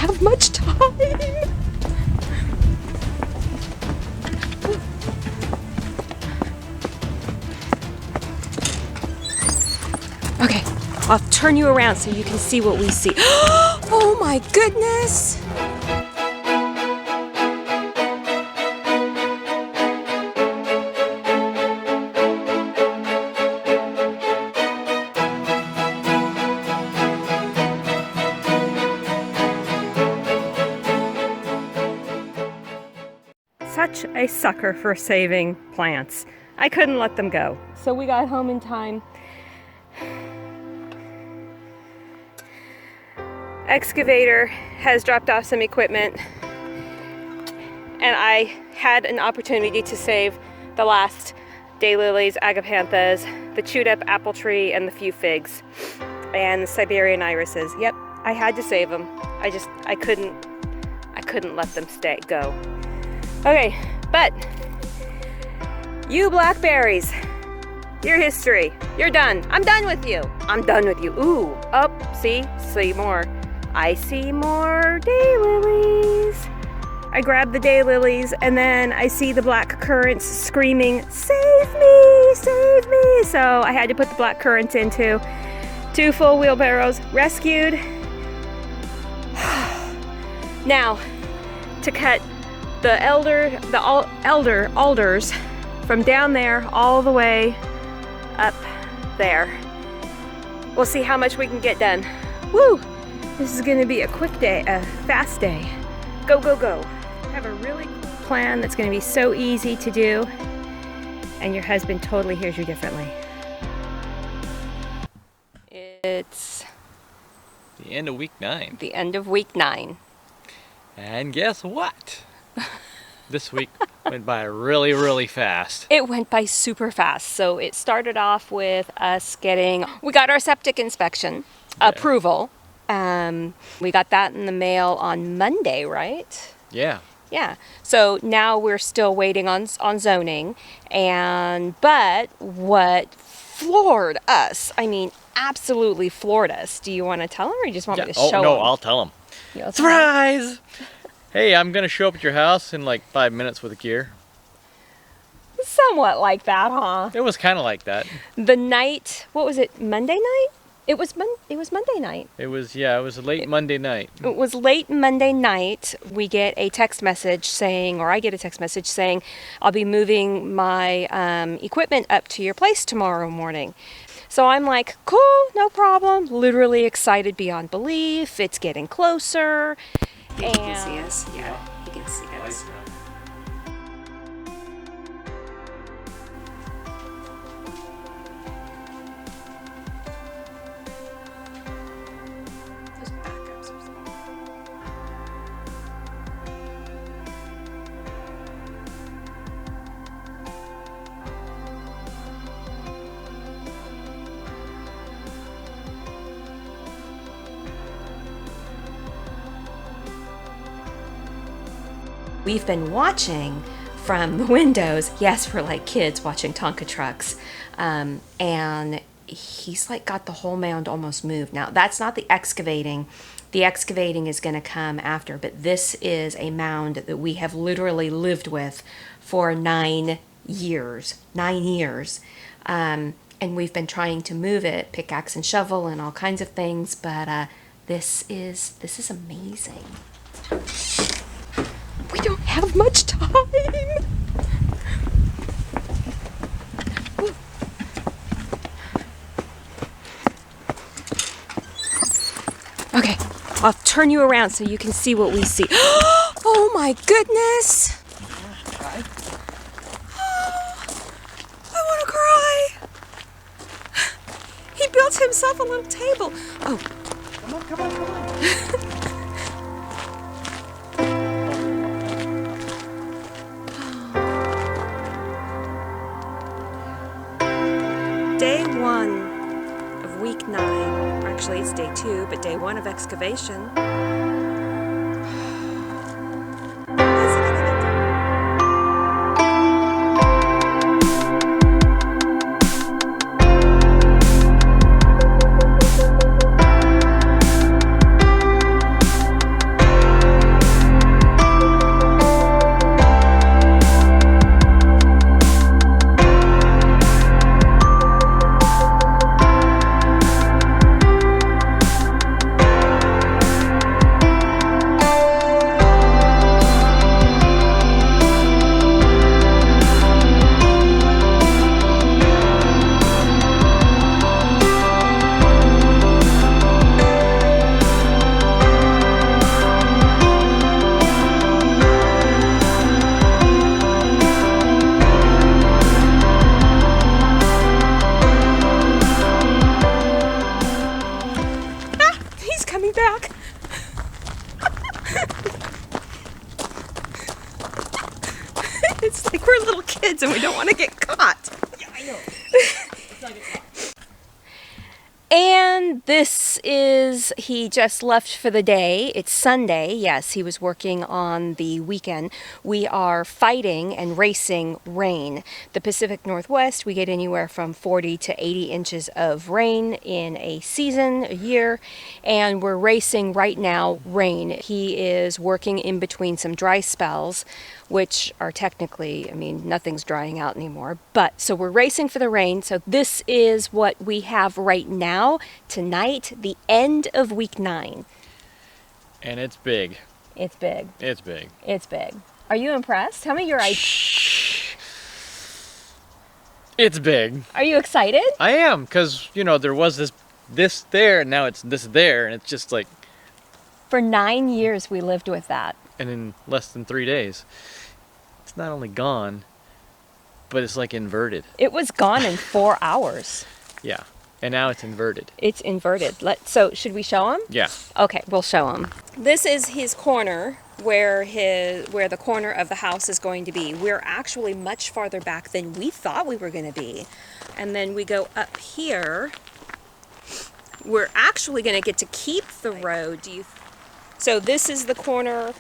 have much time. Okay, I'll turn you around so you can see what we see. Oh my goodness! Such a sucker for saving plants. I couldn't let them go. So we got home in time. Excavator has dropped off some equipment, and I had an opportunity to save the last daylilies, agapanthus, the chewed up apple tree, and the few figs, and the Siberian irises. Yep, I had to save them. I couldn't let them go. Okay, but you blackberries, your history, you're done. I'm done with you. I'm done with you. Ooh, up, see more. I see more daylilies. I grab the daylilies, and then I see the black currants screaming, "Save me, save me!" So I had to put the black currants into 2 full wheelbarrows, rescued. Now, to cut the alders from down there all the way up there. We'll see how much we can get done. Woo! This is gonna be a quick day, a fast day. Go, go, go. I have a really cool plan that's gonna be so easy to do, and your husband totally hears you differently. It's the end of week 9. The end of week 9. And guess what? This week went by really, really fast. It went by super fast. So it started off with us we got our septic inspection approval. We got that in the mail on Monday, right? Yeah. Yeah. So now we're still waiting on zoning. But what floored us, I mean, absolutely floored us. Do you want to tell them, or you just want me to show them? Oh, no, I'll tell them. Surprise! Hey, I'm going to show up at your house in like 5 minutes with a gear. Somewhat like that, huh? It was kind of like that. The night, what was it, Monday night? It was Monday night. It was late Monday night. It was late Monday night. We get a text message saying, or I get a text message saying, I'll be moving my equipment up to your place tomorrow morning. So I'm like, cool, no problem. Literally excited beyond belief. It's getting closer. You can see us. Yeah, you can see us. We've been watching from the windows. Yes, we're like kids watching Tonka trucks. And he's like got the whole mound almost moved. Now, that's not the excavating. The excavating is going to come after, but this is a mound that we have literally lived with for 9 years. 9 years. And we've been trying to move it, pickaxe and shovel and all kinds of things, but this is amazing. We don't have much time. Okay, I'll turn you around so you can see what we see. Oh my goodness! I want to cry. He built himself a little table. Oh. Come on. Day 1 of week 9, actually it's day 2, but day 1 of excavation. It's like we're little kids and we don't want to get caught. Yeah, I know. Let's not get caught. And this is, he just left for the day. It's Sunday. Yes, he was working on the weekend. We are fighting and racing rain. The Pacific Northwest, we get anywhere from 40 to 80 inches of rain in a season, a year. And we're racing right now rain. He is working in between some dry spells, which are technically, I mean, nothing's drying out anymore. But so we're racing for the rain. So this is what we have right now, tonight, the end of week 9. And it's big. It's big. It's big. It's big. Are you impressed? Tell me your idea. It's big. Are you excited? I am, because, you know, there was this there, and now it's this there, and it's just like... For 9 years we lived with that. And in less than 3 days, it's not only gone, but it's like inverted. It was gone in 4 hours. Yeah, and now it's inverted. It's inverted. So should we show him? Yeah. Okay, we'll show him. This is his corner where the corner of the house is going to be. We're actually much farther back than we thought we were going to be. And then we go up here. We're actually going to get to keep the road. So this is the corner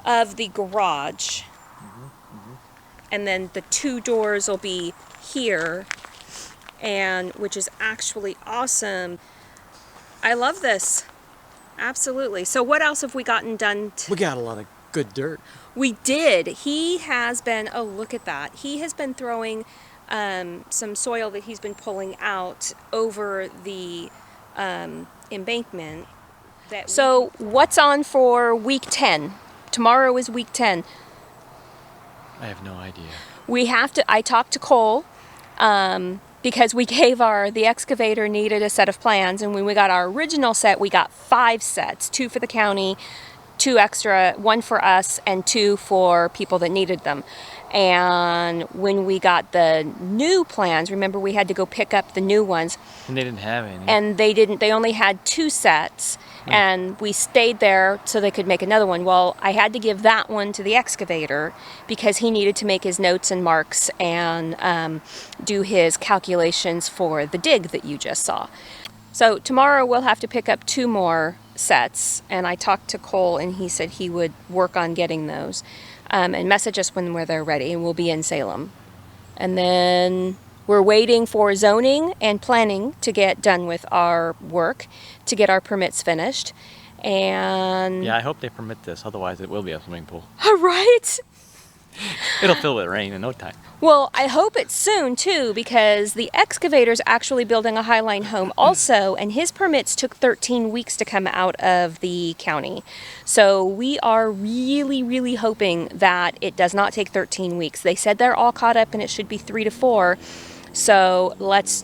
of the garage. And then the 2 doors will be here, and which is actually awesome. I love this. Absolutely. So what else have we gotten done? We got a lot of good dirt. We did. He has been, oh, look at that. He has been throwing some soil that he's been pulling out over the embankment. So what's on for week 10? Tomorrow is week 10. I have no idea. We have to, I talked to Cole, because we gave the excavator needed a set of plans, and when we got our original set, we got 5 sets, 2 for the county, 2 extra, 1 for us, and 2 for people that needed them. And when we got the new plans, remember we had to go pick up the new ones. And they didn't have any. And they only had 2 sets, and we stayed there so they could make another one. Well, I had to give that one to the excavator because he needed to make his notes and marks and do his calculations for the dig that you just saw. So tomorrow we'll have to pick up 2 more sets, and I talked to Cole and he said he would work on getting those. And message us when they're ready, and we'll be in Salem. And then we're waiting for zoning and planning to get done with our work, to get our permits finished. And Yeah, I hope they permit this, otherwise it will be a swimming pool. Right? It'll fill with rain in no time. Well, I hope it's soon too, because the excavator's actually building a Hiline home also, and his permits took 13 weeks to come out of the county. So we are really, really hoping that it does not take 13 weeks. They said they're all caught up and it should be 3 to 4. So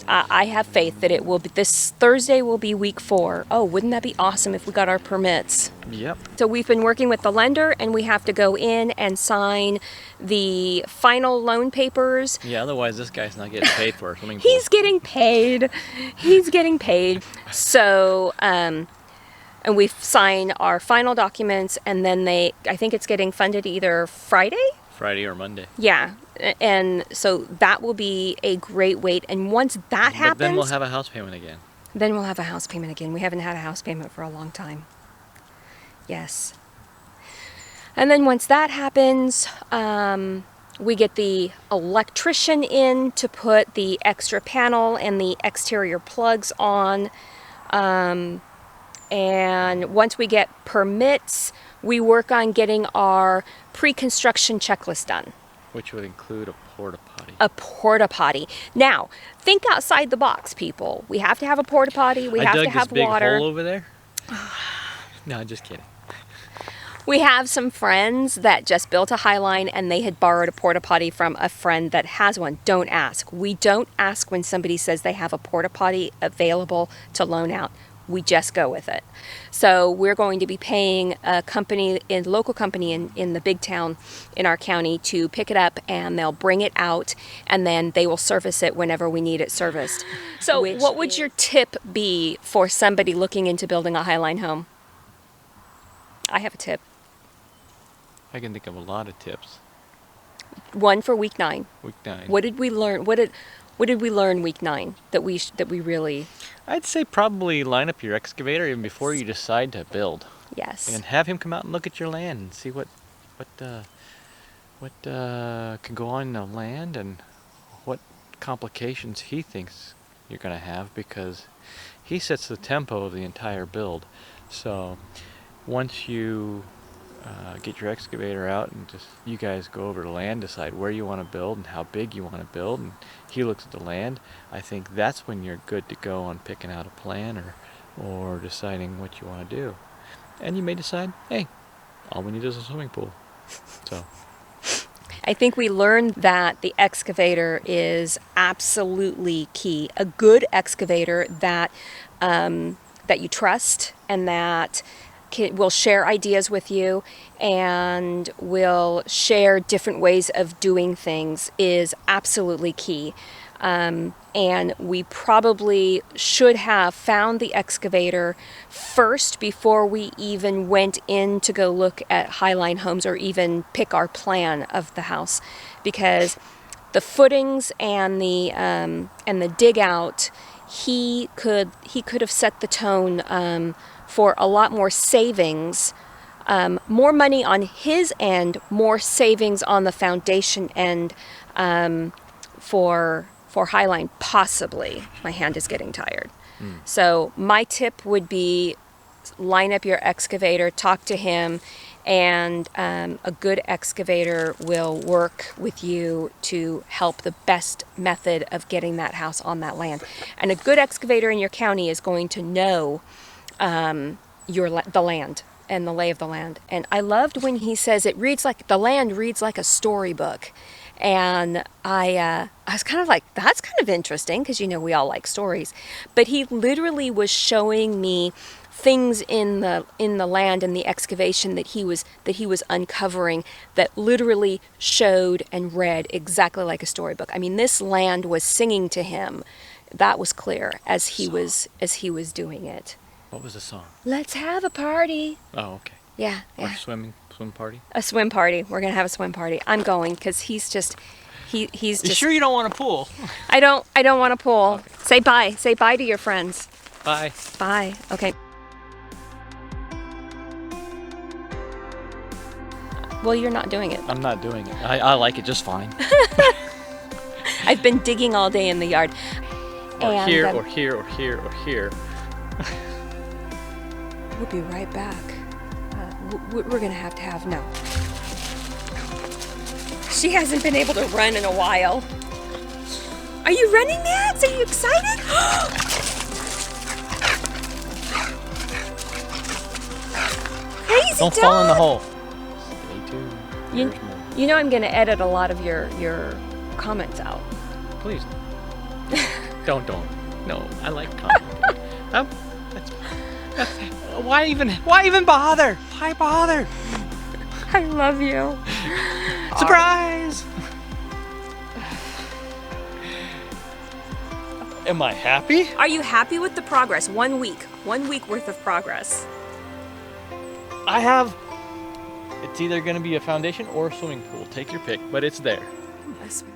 I have faith that it will be, this Thursday will be week 4. Oh, wouldn't that be awesome if we got our permits? Yep. So we've been working with the lender, and we have to go in and sign the final loan papers. Yeah, otherwise this guy's not getting paid for a swimming pool. He's getting paid. He's getting paid. So, and we've signed our final documents, and then I think it's getting funded either Friday or Monday. Yeah, and so that will be a great wait. And once that happens, But then we'll have a house payment again. Then we'll have a house payment again. We haven't had a house payment for a long time. Yes. And then once that happens, we get the electrician in to put the extra panel and the exterior plugs on. And once we get permits, we work on getting our pre-construction checklist done. Which would include a porta potty. A porta potty. Now, think outside the box, people. We have to have a porta potty. We have to have I dug this water. big hole over there. No, I'm just kidding. We have some friends that just built a Hiline, and they had borrowed a porta potty from a friend that has one. Don't ask. We don't ask when somebody says they have a porta potty available to loan out. We just go with it. So we're going to be paying a local company in the big town in our county to pick it up, and they'll bring it out, and then they will service it whenever we need it serviced. So what would your tip be for somebody looking into building a Hiline home? I have a tip. I can think of a lot of tips. One for week 9. Week 9. What did we learn? What did we learn week 9 that we really? I'd say probably line up your excavator even before you decide to build, Yes. and have him come out and look at your land and see what can go on the land and what complications he thinks you're going to have, because he sets the tempo of the entire build. So once you get your excavator out and just you guys go over the land, decide where you want to build and how big you want to build, and he looks at the land, I think that's when you're good to go on picking out a plan or deciding what you want to do. And you may decide, hey, all we need is a swimming pool. So I think we learned that the excavator is absolutely key. A good excavator that you trust and that will share ideas with you and will share different ways of doing things is absolutely key. And we probably should have found the excavator first before we even went in to go look at Hiline homes or even pick our plan of the house, because the footings and the dig out, he could have set the tone for a lot more savings, more money on his end, more savings on the foundation end for Hiline, possibly. My hand is getting tired. So my tip would be line up your excavator, talk to him, and a good excavator will work with you to help the best method of getting that house on that land. And a good excavator in your county is going to know the land and the lay of the land. And I loved when he says the land reads like a storybook. And I was kind of like, that's kind of interesting, because we all like stories. But he literally was showing me things in the land and the excavation that he was uncovering that literally showed and read exactly like a storybook. I mean, this land was singing to him. That was clear as he was doing it. what was the song? Let's have a party. Oh, okay. Yeah. Or swim party? A swim party. We're gonna have a swim party. I'm going because he's just. He's You just. sure you don't want a pool? I don't want to pull. Okay. Say bye. Say bye to your friends. Bye. Bye. Okay. Well, you're not doing it. I'm not doing it. I like it just fine. I've been digging all day in the yard. Or here, or here, or here, or here. We'll be right back. We're gonna have to have no. She hasn't been able to run in a while. Are you running, Max? Are you excited? Crazy Don't dog. fall in the hole. Stay tuned. There's more. You know I'm gonna edit a lot of your comments out. Please. Don't. No, I like commenting. Why even bother? Why bother? I love you. Surprise! Am I happy? Are you happy with the progress? 1 week. 1 week worth of progress. I have. It's either going to be a foundation or a swimming pool. Take your pick, but it's there. A swimming